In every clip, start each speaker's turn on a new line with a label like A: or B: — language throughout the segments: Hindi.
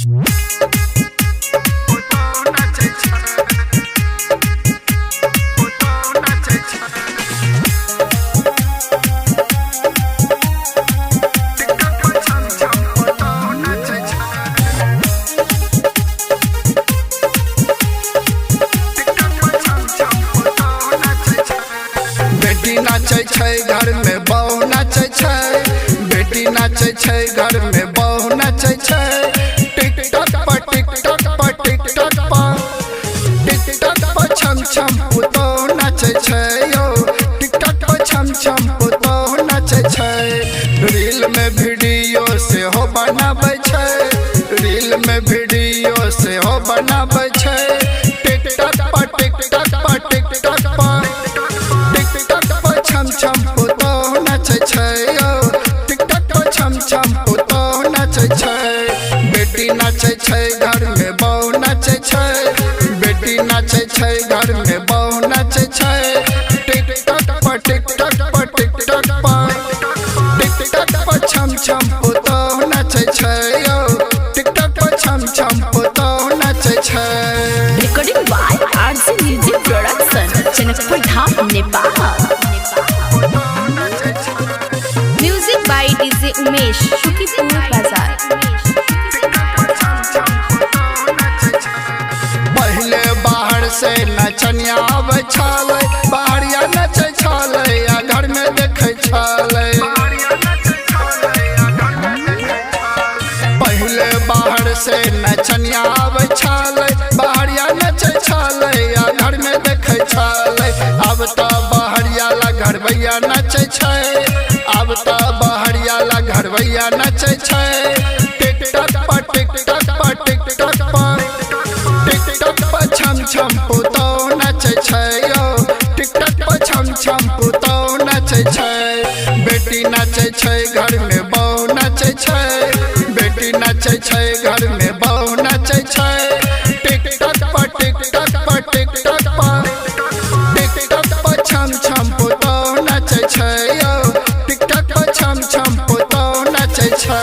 A: नाचे छै घर में बहू नाचे छै, बेटी नाचे छै घर में बहू नाचे छै। टिकटॉक पर टिकटॉक पर टिकटॉक पर टिकटॉक पर छम छम पुतोह नाचे छै यो, टिकटॉक पर छम छम पुतोह नाचे छै। रील में वीडियो से हो बनाबै छै, रील में वीडियो से हो बनाबै छै। टिकटॉक पर टिकटॉक पर टिकटॉक पर छम छम पुतोह नाचे छै यो, टिकटॉक पर छम छम पुतोह नाचे छै। बेटी नाचे छै घर में बहू नाचे छै, बेटी नाचे छै घर में बहू नाचे छै। टिकटॉक पर टिकटॉक पर टिकटॉक पर टिकटॉक पर छम छम पुतोह नाचे छै यो, टिकटॉक पर छम छम पुतोह नाचे छै।
B: Recording by RC music production, Janakpur Dham, Nepal. Music by DJ Umesh, Shukipur बाजार।
A: पहले बाहर से नचनिया आबै छलै, बाहरिया नचै छलै या घर में देखै छलै। पहले बाहर से नचनिया आबै छलै, बाहरिया नचै छलै या घर में देखै छलै। अब तो बाहरिया ला घरवैया नचै छै, अब तो बाहरिया ला घरवैया नचै छै। टिकटॉक पर टिकटॉक पर टिकटॉक पर टिकटॉक पर छम छम पुतोह नाचे छै यो, टिकटॉक पर छम छम पुतोह नाचे छै। बेटी नाचे छै घर में बहू नाचे छै, बेटी नाचे छै घर में बहू नाचे छै। टिकटॉक पर टिकटॉक पर टिकटॉक पर टिकटॉक पर छम छम पुतोह नाचे छै यो, टिकटॉक पर छम छम पुतोह नाचे छै।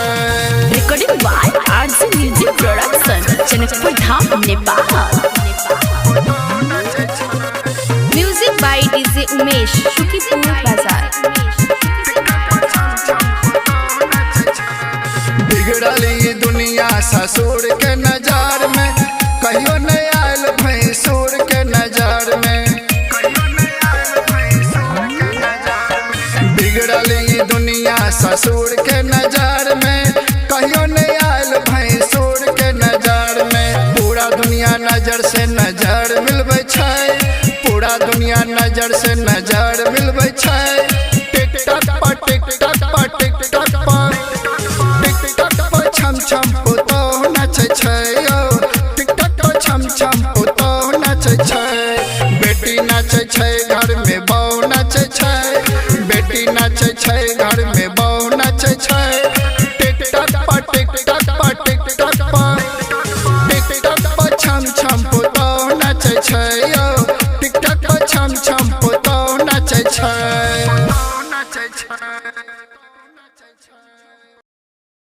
B: Recording by RC music production, Janakpur Dham, Nepal. Music by DJ Umesh, Shukipur बाजार।
A: बिगड़ल ये दुनिया ससुर के नजर में, कहियो नहीं आयल भैंसुर के नजर में। बिगड़ल ये दुनिया ससुर के नजर में, कहियो नहीं आयल भैंसुर के नजर में। पूरा दुनिया नजर से नजर मिलबै छै, पूरा दुनिया नजर से नजर मिलबै छै। टिकटॉक पर टिकटॉक पर टिकटॉक पर टिकटॉक पर छम छम पुतोह नाचे छै यो, टिकटॉक पर छम छम पुतोह नाचे छै। बेटी नाचे छै घर